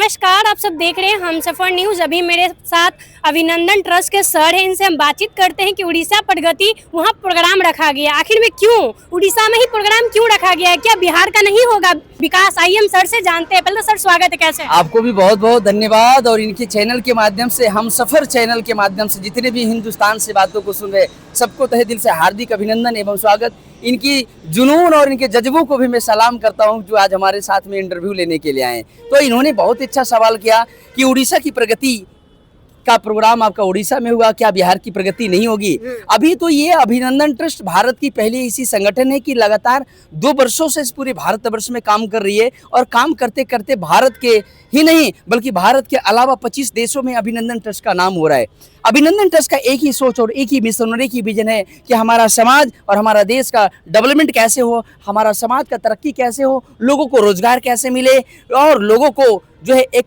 नमस्कार, आप सब देख रहे हैं हमसफर न्यूज। अभी मेरे साथ अभिनंदन ट्रस्ट के सर हैं, इनसे हम बातचीत करते हैं कि उड़ीसा प्रगति वहाँ प्रोग्राम रखा गया, आखिर में क्यों उड़ीसा में ही प्रोग्राम क्यों रखा गया है, क्या बिहार का नहीं होगा विकास? आइए हम सर से जानते हैं। पहले तो सर स्वागत है, कैसे हैं? आपको भी बहुत बहुत धन्यवाद। और इनके चैनल के माध्यम से, हमसफर चैनल के माध्यम से जितने भी हिंदुस्तान से बातों को सुन रहे सबको तहे दिल से हार्दिक अभिनंदन एवं स्वागत। इनकी जुनून और इनके जज्बों को भी मैं सलाम करता हूं, जो आज हमारे साथ में इंटरव्यू लेने के लिए आए। तो इन्होंने बहुत अच्छा सवाल किया कि उड़ीसा की प्रगति का प्रोग्राम आपका उड़ीसा में हुआ, क्या बिहार की प्रगति नहीं होगी? अभी तो ये अभिनंदन ट्रस्ट भारत की पहली ऐसी संगठन है कि लगातार 2 वर्षों से इस पूरे भारतवर्ष में काम कर रही है। और काम करते करते भारत के ही नहीं बल्कि भारत के अलावा 25 देशों में अभिनंदन ट्रस्ट का नाम हो रहा है। अभिनंदन ट्रस्ट का एक ही सोच और एक ही मिशन और एक ही विजन है कि हमारा समाज और हमारा देश का डेवलपमेंट कैसे हो, हमारा समाज का तरक्की कैसे हो, लोगों को रोजगार कैसे मिले और लोगों को जो है एक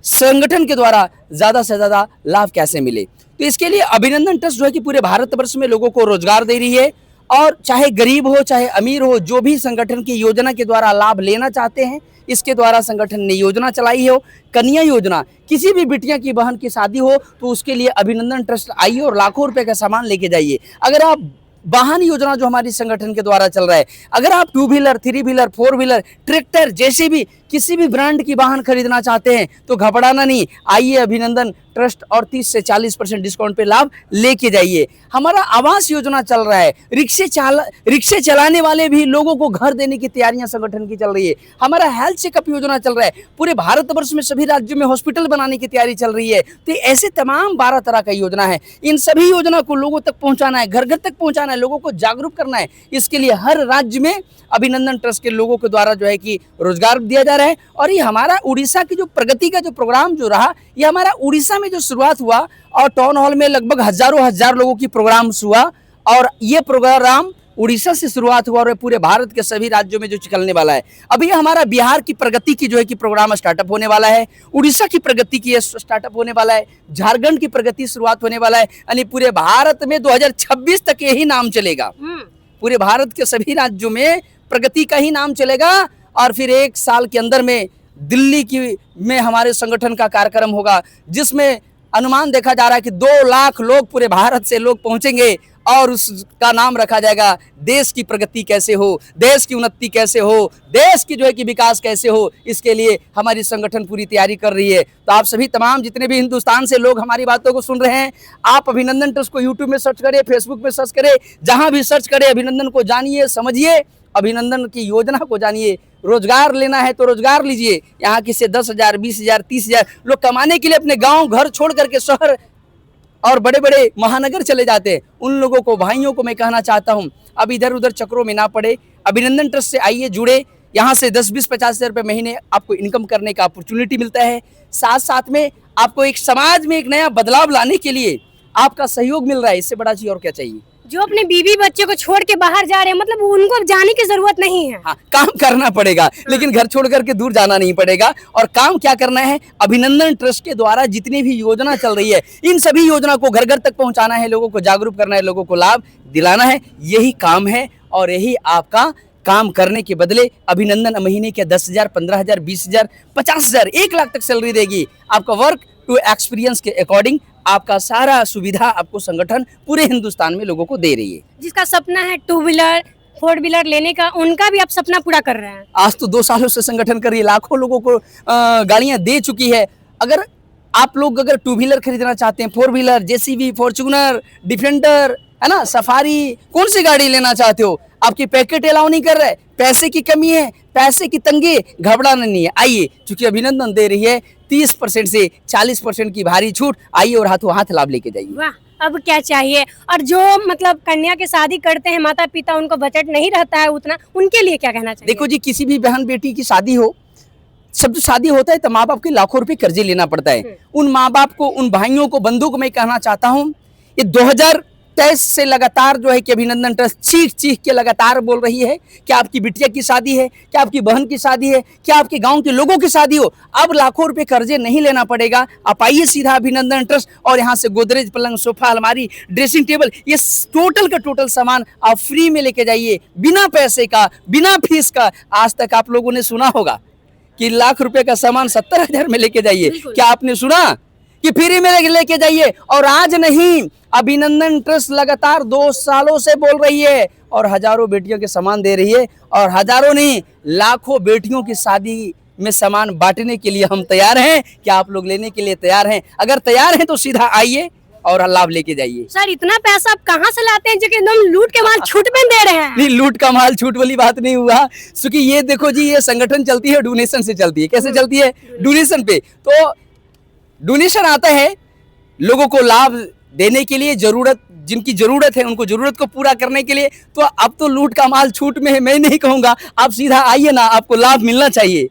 संगठन के द्वारा ज्यादा से ज्यादा लाभ कैसे मिले। तो इसके लिए अभिनंदन ट्रस्ट जो है कि पूरे भारतवर्ष में लोगों को रोजगार दे रही है। और चाहे गरीब हो चाहे अमीर हो, जो भी संगठन की योजना के द्वारा लाभ लेना चाहते हैं, इसके द्वारा संगठन ने योजना चलाई है। कन्या योजना, किसी भी बिटिया की बहन की शादी हो तो उसके लिए अभिनंदन ट्रस्ट आइए और लाखों रुपए का सामान लेके जाइए। अगर आप वाहन योजना जो हमारी संगठन के द्वारा चल रहा है, अगर आप 2 व्हीलर 3 व्हीलर 4 व्हीलर ट्रैक्टर जैसे भी किसी भी ब्रांड की वाहन खरीदना चाहते हैं तो घबराना नहीं, आइए अभिनंदन ट्रस्ट और 30 से 40% डिस्काउंट पे लाभ लेके जाइए। हमारा आवास योजना चल रहा है, रिक्शे चलाने वाले भी लोगों को घर देने की तैयारियां संगठन की चल रही है। हमारा हेल्थ चेकअप योजना चल रहा है, पूरे भारतवर्ष में सभी राज्यों में हॉस्पिटल बनाने की तैयारी चल रही है। तो ऐसे तमाम 12 तरह का योजना है। इन सभी योजना को लोगों तक पहुंचाना है, घर घर तक पहुंचाना है, लोगों को जागरूक करना है। इसके लिए हर राज्य में अभिनंदन ट्रस्ट के लोगों के द्वारा जो है कि रोजगार दिया जा रहा है। और ये हमारा उड़ीसा की जो प्रगति का जो प्रोग्राम जो रहा, ये हमारा उड़ीसा में जो शुरुआत हुआ और टाउन हॉल में लगभग हजार लोगों की प्रोग्राम हुआ। और ये प्रोग्राम उड़ीसा से शुरुआत हुआ और पूरे भारत के सभी राज्यों में जो चलने वाला है। अभी हमारा बिहार की प्रगति की जो है कि प्रोग्राम स्टार्टअप होने वाला है, उड़ीसा की प्रगति की स्टार्टअप होने वाला है, झारखंड की प्रगति शुरुआत होने वाला है। यानी पूरे भारत में 2026 तक यही नाम चलेगा। पूरे भारत के सभी राज्यों में प्रगति का ही नाम चलेगा। और फिर 1 साल के अंदर में दिल्ली की में हमारे संगठन का कार्यक्रम होगा, जिसमें अनुमान देखा जा रहा है कि 2 लाख लोग पूरे भारत से लोग पहुंचेंगे। और उसका नाम रखा जाएगा देश की प्रगति कैसे हो, देश की उन्नति कैसे हो, देश की जो है कि विकास कैसे हो। इसके लिए हमारी संगठन पूरी तैयारी कर रही है। तो आप सभी तमाम जितने भी हिंदुस्तान से लोग हमारी बातों को सुन रहे हैं, आप अभिनंदन ट्रस्ट को यूट्यूब में सर्च करें, फेसबुक में सर्च करें, जहां भी सर्च करें, अभिनंदन को जानिए, समझिए, अभिनंदन की योजना को जानिए। रोजगार लेना है तो रोजगार लीजिए। यहाँ किसी 10,000 20,000 30,000 लोग कमाने के लिए अपने गाँव घर छोड़ करके शहर और बड़े बड़े महानगर चले जाते हैं। उन लोगों को, भाइयों को मैं कहना चाहता हूं, अब इधर उधर चक्रों में ना पड़े, अभिनंदन ट्रस्ट से आइए, जुड़े। यहाँ से 10 20 50 हज़ार रुपये महीने आपको इनकम करने का अपॉर्चुनिटी मिलता है। साथ साथ में आपको एक समाज में एक नया बदलाव लाने के लिए आपका सहयोग मिल रहा है। इससे बड़ा चीज और क्या चाहिए? जो अपने बीवी बच्चे को छोड़ के बाहर जा रहे हैं, मतलब उनको अब जाने की जरूरत नहीं है। हाँ, काम करना पड़ेगा लेकिन घर छोड़ करके दूर जाना नहीं पड़ेगा। और काम क्या करना है? अभिनंदन ट्रस्ट के द्वारा जितनी भी योजना चल रही है, इन सभी योजना को घर घर तक पहुंचाना है, लोगों को जागरूक करना है, लोगों को लाभ दिलाना है। यही काम है। और यही आपका काम करने के बदले अभिनंदन महीने के 10,000 15,000 20,000 50,000 1 लाख तक सैलरी देगी। आपका वर्क टू एक्सपीरियंस के अकॉर्डिंग आपका सारा सुविधा आपको संगठन पूरे हिंदुस्तान में लोगों को दे रही है। जिसका सपना है 2 व्हीलर 4 व्हीलर लेने का, उनका भी आप सपना पूरा कर रहे हैं। आज तो 2 सालों से संगठन कर रही है, लाखों लोगों को गाड़ियां दे चुकी है। अगर आप लोग 2 व्हीलर खरीदना चाहते हैं, 4 व्हीलर, जेसीबी, फॉर्च्यूनर, डिफेंडर, है ना, सफारी, कौन सी गाड़ी लेना चाहते हो? आपकी पैकेट अलाउ नहीं कर रहे, पैसे की कमी है, पैसे की तंगी, घबराना नहीं है। आइए, चूंकि अभिनंदन दे रही है 30% से 40% की भारी छूट, आइए और हाथों हाथ लाभ लेके जाइए। वाह, अब क्या चाहिए? और जो मतलब कन्या की शादी करते हैं, माता पिता, उनको बजट नहीं रहता है उतना, उनके लिए क्या कहना चाहिए? देखो जी, किसी भी बहन बेटी की शादी हो, सब जो शादी होता है तो माँ बाप के लाखों रुपए कर्जे लेना पड़ता है। उन माँ बाप को, उन भाइयों को, बंधुओं को मैं कहना चाहता हूँ, ये 2023 से लगातार जो है कि अभिनंदन ट्रस्ट चीख के लगातार बोल रही है कि आपकी बिटिया की शादी है, क्या आपकी बहन की शादी है, क्या आपके गांव के लोगों की शादी हो, अब लाखों रुपए कर्जे नहीं लेना पड़ेगा। आप आइए सीधा अभिनंदन ट्रस्ट और यहाँ से गोदरेज, पलंग, सोफा, अलमारी, ड्रेसिंग टेबल, ये टोटल का टोटल सामान आप फ्री में लेके जाइए, बिना पैसे का, बिना फीस का। आज तक आप लोगों ने सुना होगा कि लाख रुपए का सामान 70,000 में लेके जाइए। बिल्कुल। क्या आपने सुना कि फ्री में लेके जाइए? और आज नहीं, अभिनंदन ट्रस्ट लगातार 2 सालों से बोल रही है और हजारों बेटियों के सामान दे रही है, और हजारों नहीं लाखों बेटियों की शादी में सामान बांटने के लिए हम तैयार हैं। क्या आप लोग लेने के लिए तैयार हैं? अगर तैयार हैं तो सीधा आइए और लाभ लेके जाइए। सर इतना पैसा आप कहाँ से लाते हैं जो कि एकदम लूट के माल छूट में दे रहे हैं? नहीं, लूट का माल छूट वाली बात नहीं हुआ, क्योंकि ये देखो जी, ये संगठन चलती है डोनेशन से चलती है। कैसे चलती है? डोनेशन पे। तो डोनेशन आता है लोगों को लाभ देने के लिए, जरूरत जिनकी जरूरत है उनको जरूरत को पूरा करने के लिए। तो अब तो लूट का माल छूट में है, मैं नहीं कहूंगा। आप सीधा आइए ना, आपको लाभ मिलना चाहिए।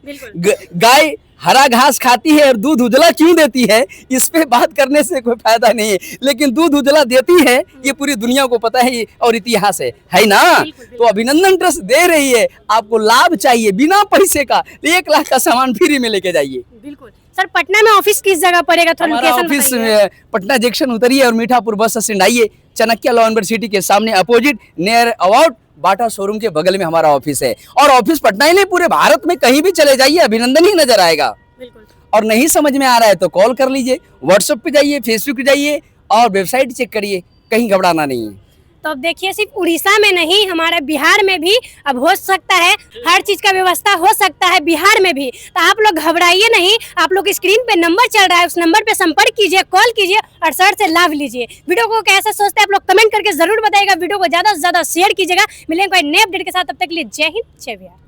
गाय हरा घास खाती है और दूध उजला क्यों देती है, इस पे बात करने से कोई फायदा नहीं है, लेकिन दूध उजला देती है ये पूरी दुनिया को पता है और इतिहास है ना। तो अभिनंदन ट्रस्ट दे रही है, आपको लाभ चाहिए बिना पैसे का, 1 लाख का सामान फ्री में लेके जाइए। बिल्कुल। सर पटना में ऑफिस किस जगह पड़ेगा? थोड़ा हमारा लोकेशन ऑफिस बताइए। पटना जंक्शन उतरिए और मीठापुर बस स्टैंड आइए, चाणक्य लॉ यूनिवर्सिटी के सामने opposite near about Bata showroom के बगल में हमारा ऑफिस है। और ऑफिस पटना ही नहीं, पूरे भारत में कहीं भी चले जाइए अभिनंदन ही नजर आएगा। बिल्कुल। और नहीं समझ में आ रहा है तो कॉल कर लीजिए, व्हाट्सएप पे जाइए, फेसबुक पे जाइए और वेबसाइट चेक करिए, कहीं घबराना नहीं है। तो अब देखिए सिर्फ उड़ीसा में नहीं, हमारे बिहार में भी अब हो सकता है, हर चीज का व्यवस्था हो सकता है बिहार में भी। तो आप लोग घबराइए नहीं, आप लोग स्क्रीन पे नंबर चल रहा है, उस नंबर पे संपर्क कीजिए, कॉल कीजिए और सर से लाभ लीजिए। वीडियो को कैसा सोचते हैं आप लोग कमेंट करके जरूर बताइएगा, वीडियो को ज्यादा से ज्यादा शेयर कीजिएगा। मिलेंगे कोई नए अपडेट के साथ, तब तक के लिए जय हिंद जय बिहार।